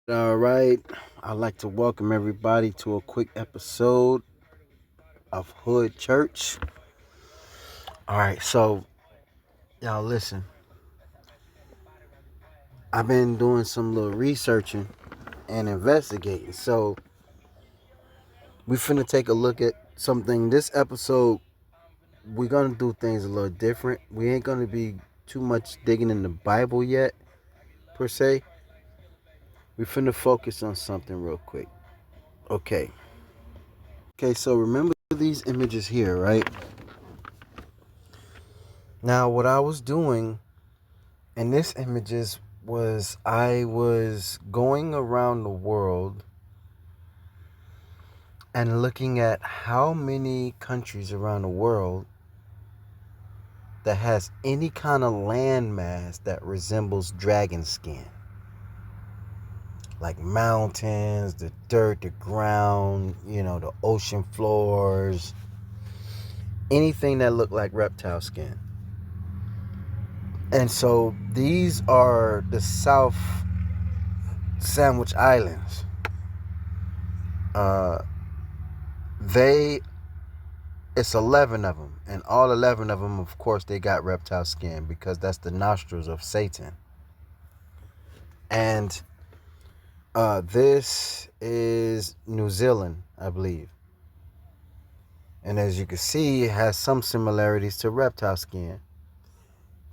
All right. I'd like to welcome everybody to a quick episode of Hood Church. All right. So, y'all listen. I've been doing some little researching and investigating. So, we finna take a look at something. This episode, we're going to do things a little different. We ain't going to be too much digging in the Bible yet, per se. We finna focus on something real quick. Okay. Okay, so remember these images here, right? Now, what I was doing in this images was I was going around the world and looking at how many countries around the world that has any kind of landmass that resembles dragon skin. Like mountains, the dirt, the ground, the ocean floors, anything that looked like reptile skin. And so these are the South Sandwich Islands. Uh, they It's 11 of them, and all 11 of them, of course, they got reptile skin because that's the nostrils of Satan. And this is New Zealand, I believe. And as you can see, it has some similarities to reptile skin,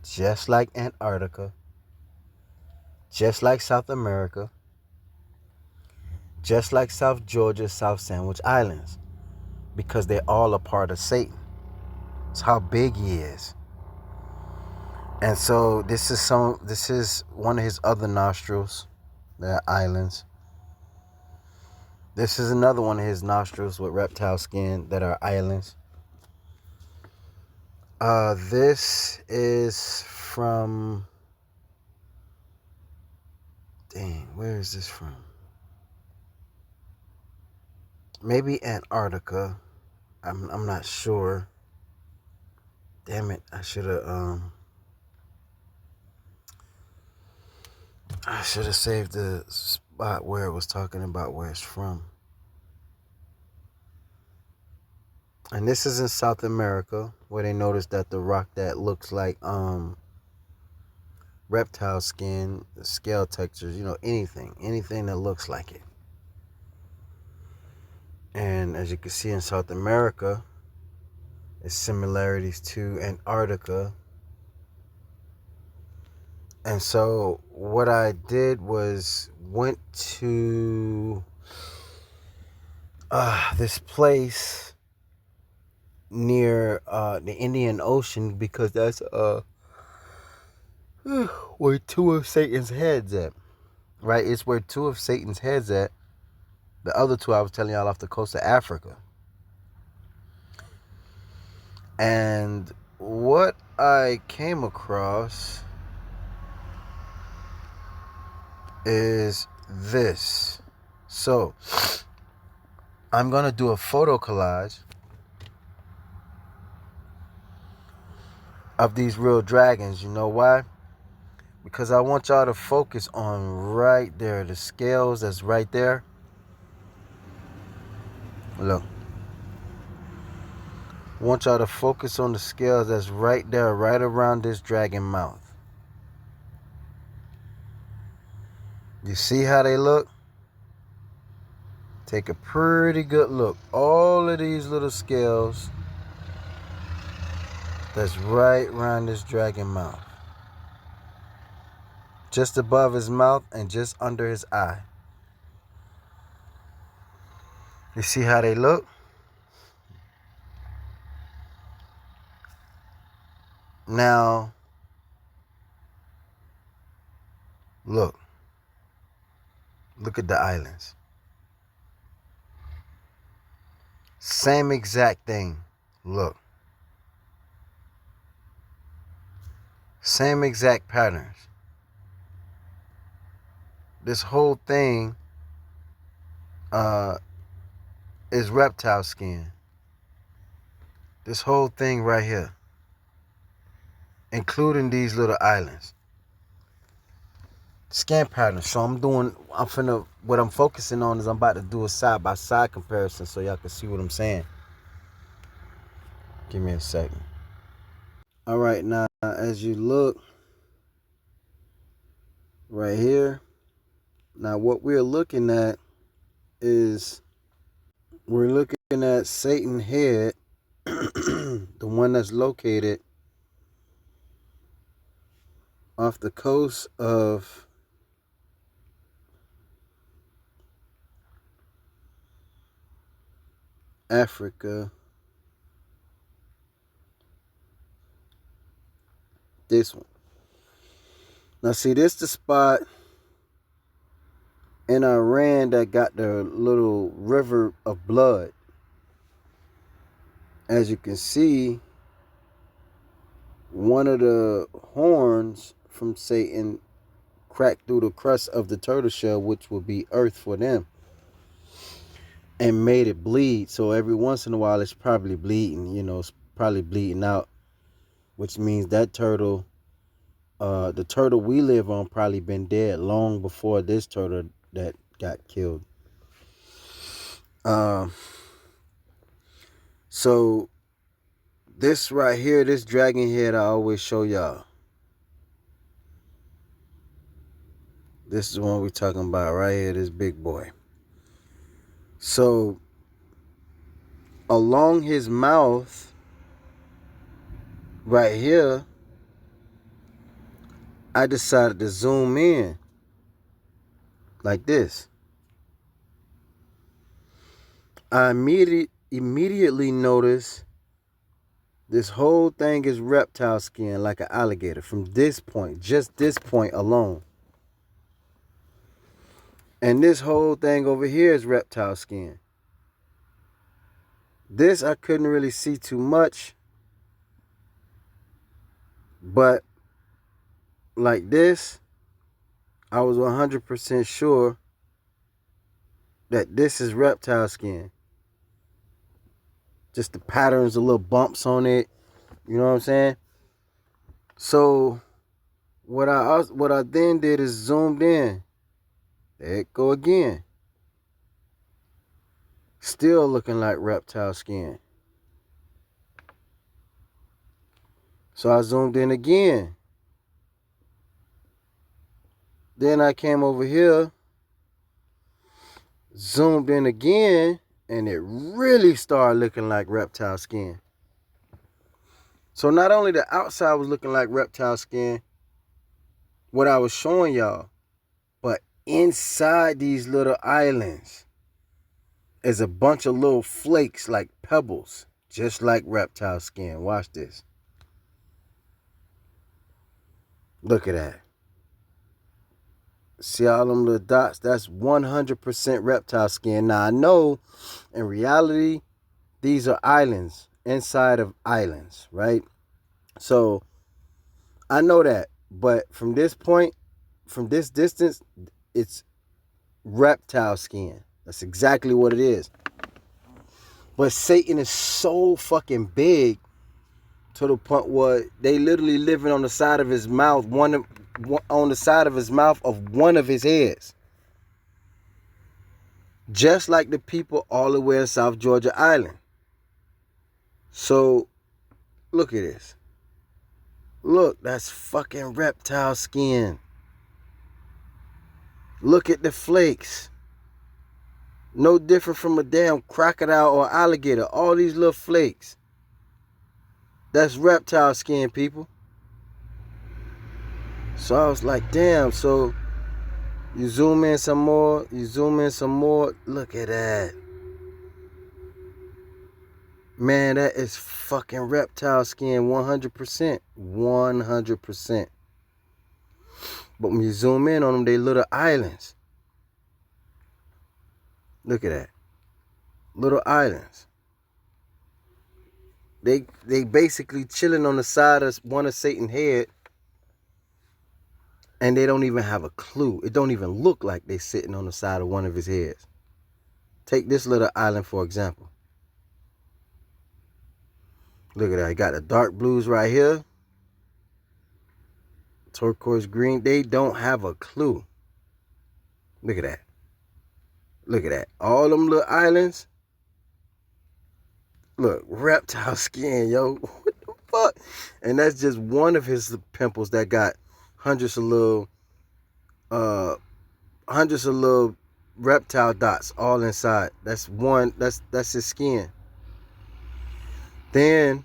just like Antarctica, just like South America, just like South Georgia, South Sandwich Islands, because they're all a part of Satan. It's how big he is. And so this is one of his other nostrils, the islands. This is another one of his nostrils with reptile skin that are islands. This is from, dang, where is this from? Maybe Antarctica. I'm not sure. Damn it, I should have saved the spot where it was talking about where it's from. And this is in South America, where they noticed that the rock that looks like reptile skin, the scale textures, anything that looks like it. And as you can see in South America, there's similarities to Antarctica. And so what I did was went to this place near the Indian Ocean, because that's where two of Satan's heads at. Right? It's where two of Satan's heads at. The other two I was telling y'all off the coast of Africa. And what I came across is this. So I'm going to do a photo collage of these real dragons. You know why? Because I want y'all to focus on right there, the scales that's right there. Look. I want y'all to focus on the scales that's right there, right around this dragon mouth. You see how they look? Take a pretty good look. All of these little scales that's right around this dragon mouth. Just above his mouth and just under his eye. You see how they look? Now, look. Look at the islands. Same exact thing. Look. Same exact patterns. This whole thing is reptile skin. This whole thing right here. Including these little islands. skin pattern. So what I'm focusing on is I'm about to do a side-by-side comparison so y'all can see what I'm saying. Give me a second. All right, now as you look right here, now what we're looking at is we're looking at Satan head, the one that's located off the coast of Africa. This one. Now see, this the spot in Iran that got the little river of blood. As you can see, one of the horns from Satan cracked through the crust of the turtle shell, which would be earth for them, and made it bleed. So every once in a while, it's probably bleeding. It's probably bleeding out, which means that turtle, the turtle we live on, probably been dead long before this turtle that got killed. So this right here, this dragon head, I always show y'all. This is the one we're talking about right here, this big boy. So along his mouth right here, I decided to zoom in like this. I immediately noticed this whole thing is reptile skin, like an alligator, from this point, just this point alone. And this whole thing over here is reptile skin. This I couldn't really see too much, but like this, I was 100% sure that this is reptile skin. Just the patterns, the little bumps on it. You know what I'm saying? So what I then did is zoomed in. There it go again. Still looking like reptile skin. So I zoomed in again. Then I came over here, zoomed in again, and it really started looking like reptile skin. So not only the outside was looking like reptile skin, what I was showing y'all, but inside these little islands is a bunch of little flakes like pebbles, just like reptile skin. Watch this. Look at that. See all them little dots? That's 100% reptile skin. Now I know in reality, these are islands inside of islands, right? So I know that, but from this point, from this distance, it's reptile skin. That's exactly what it is. But Satan is so fucking big to the point where they literally living on the side of his mouth, on the side of his mouth of one of his heads. Just like the people all the way in South Georgia Island. So, look at this. Look, that's fucking reptile skin. Look at the flakes. No different from a damn crocodile or alligator. All these little flakes. That's reptile skin, people. So I was like, damn. So you zoom in some more. You zoom in some more. Look at that. Man, that is fucking reptile skin 100%. 100%. But when you zoom in on them, they little islands. Look at that. Little islands. They basically chilling on the side of one of Satan's head. And they don't even have a clue. It don't even look like they sitting on the side of one of his heads. Take this little island for example. Look at that. I got the dark blues right here. turquoise green. They don't have a clue. Look at that. Look at that. All them little islands. Look, reptile skin, yo. What the fuck? And that's just one of his pimples that got hundreds of little reptile dots all inside. That's one. That's his skin. Then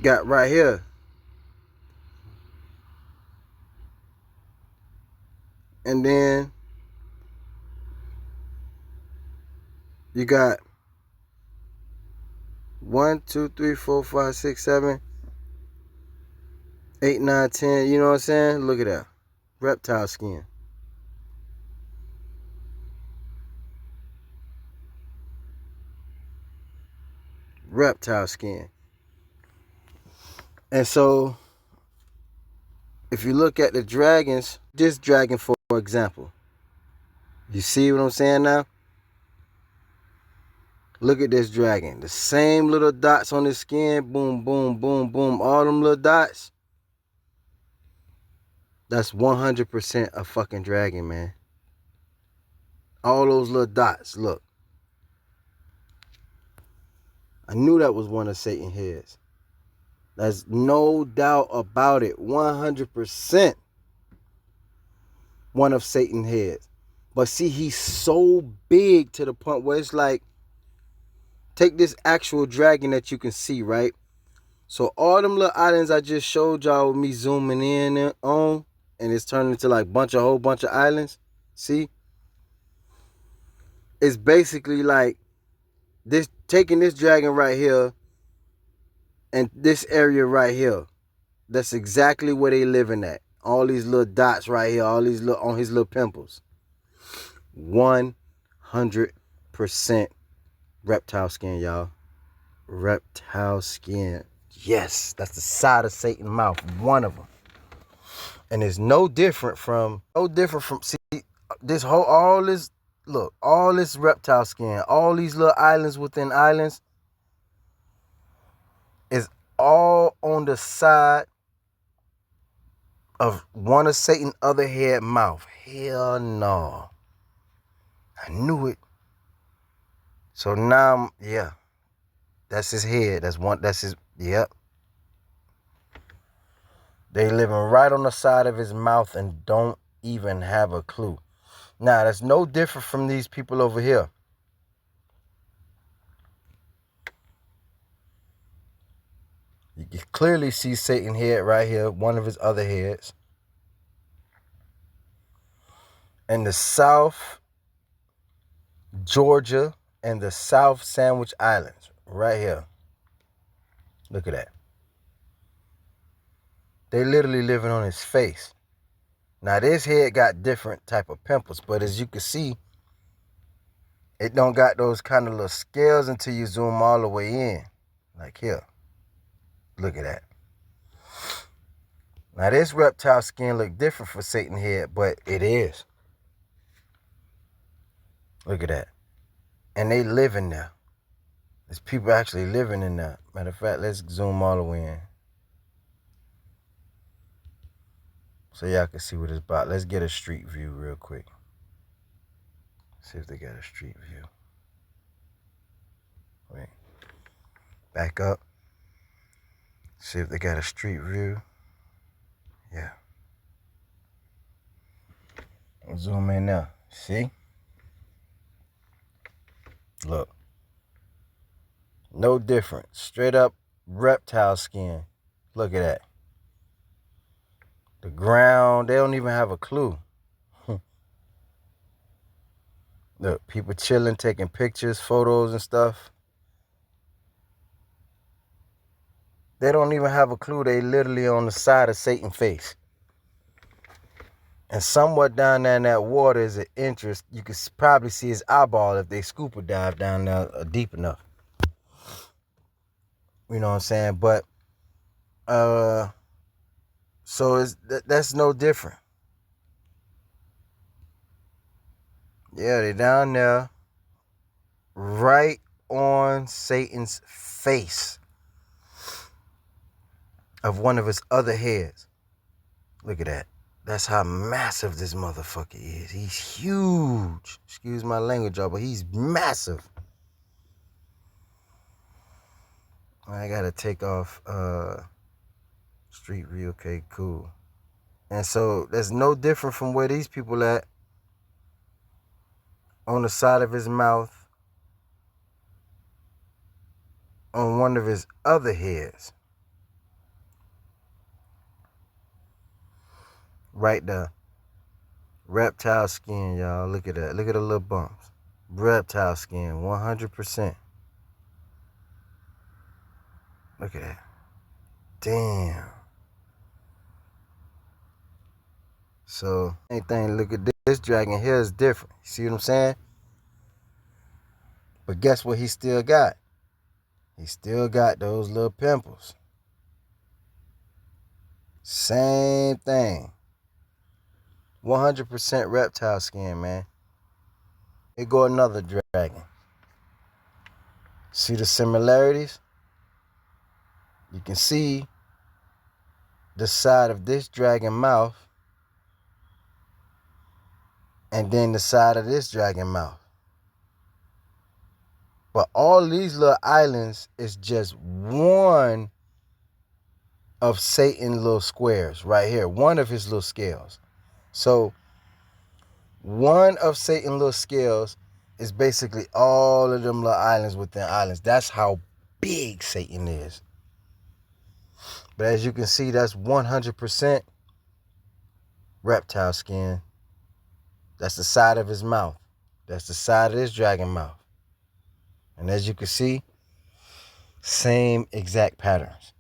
got right here. And then you got 1, 2, 3, 4, 5, 6, 7, 8, 9, 10. You know what I'm saying? Look at that. Reptile skin. Reptile skin. And so, if you look at the dragons, this dragon for example, you see what I'm saying now? Look at this dragon. The same little dots on his skin. Boom, boom, boom, boom. All them little dots. That's 100% a fucking dragon, man. All those little dots. Look. I knew that was one of Satan's heads. There's no doubt about it. 100% one of Satan's heads. But see, he's so big to the point where it's like, take this actual dragon that you can see, right? So all them little islands I just showed y'all with me zooming in on, and it's turning into like a whole bunch of islands. See? It's basically like this, taking this dragon right here and this area right here. That's exactly where they living at. All these little dots right here, all these little on his little pimples. 100% reptile skin, y'all. Reptile skin. Yes, that's the side of Satan's mouth. One of them. And it's no different from, see, this whole, all this, look, all this reptile skin, all these little islands within islands is all on the side of one of Satan's other head mouth. Hell no. I knew it. So now, yeah. That's his head. That's his, yep. They living right on the side of his mouth and don't even have a clue. Now, that's no different from these people over here. You can clearly see Satan's head right here, one of his other heads. And the South Georgia and the South Sandwich Islands, right here. Look at that. They literally living on his face. Now this head got different type of pimples, but as you can see, it don't got those kind of little scales until you zoom all the way in. Like here. Look at that. Now this reptile skin look different for Satan's head, but it is. Look at that. And they living there. There's people actually living in there. Matter of fact, let's zoom all the way in. So y'all can see what it's about. Let's get a street view real quick. See if they got a street view. Wait. Back up. See if they got a street view. Yeah. I'll zoom in now. See? Look. No different. Straight up reptile skin. Look at that. The ground, they don't even have a clue. Look, people chilling, taking pictures, photos and stuff. They don't even have a clue. They literally on the side of Satan's face. And somewhat down there in that water is an interest. You can probably see his eyeball if they scuba dive down there deep enough. You know what I'm saying? But, so that's no different. Yeah, they down there right on Satan's face of one of his other heads. Look at that. That's how massive this motherfucker is. He's huge. Excuse my language, y'all, but he's massive. I gotta take off Street View. Okay, cool. And so that's no different from where these people at. On the side of his mouth, on one of his other heads. Right there. Reptile skin, y'all. Look at that. Look at the little bumps. Reptile skin, 100%. Look at that. Damn. So, anything, look at this dragon here is different. You see what I'm saying? But guess what he still got? He still got those little pimples. Same thing. 100% reptile skin, man. Here go another dragon. See the similarities? You can see the side of this dragon mouth and then the side of this dragon mouth. But all these little islands is just one of Satan's little squares right here. One of his little scales. So one of Satan's little scales is basically all of them little islands within islands. That's how big Satan is. But as you can see, that's 100% reptile skin. That's the side of his mouth. That's the side of this dragon mouth. And as you can see, same exact patterns.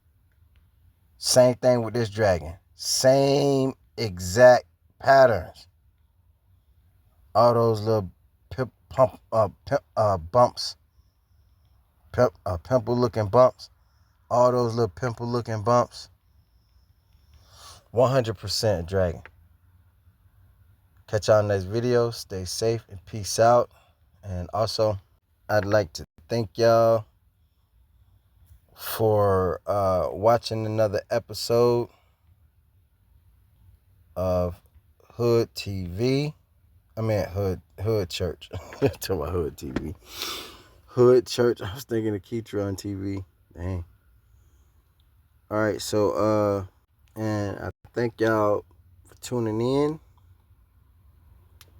Same thing with this dragon. Same exact patterns. All those little bumps, pimple-looking bumps. All those little pimple-looking bumps. 100% dragon. Catch y'all in the next video. Stay safe and peace out. And also, I'd like to thank y'all for watching another episode of Hood TV. I mean Hood Church. I'm talking about Hood TV. Hood Church. I was thinking of Keytron TV. Dang. Alright, so and I thank y'all for tuning in.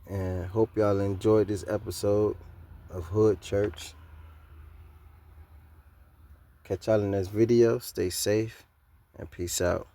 And hope y'all enjoyed this episode of Hood Church. Catch y'all in this video. Stay safe and peace out.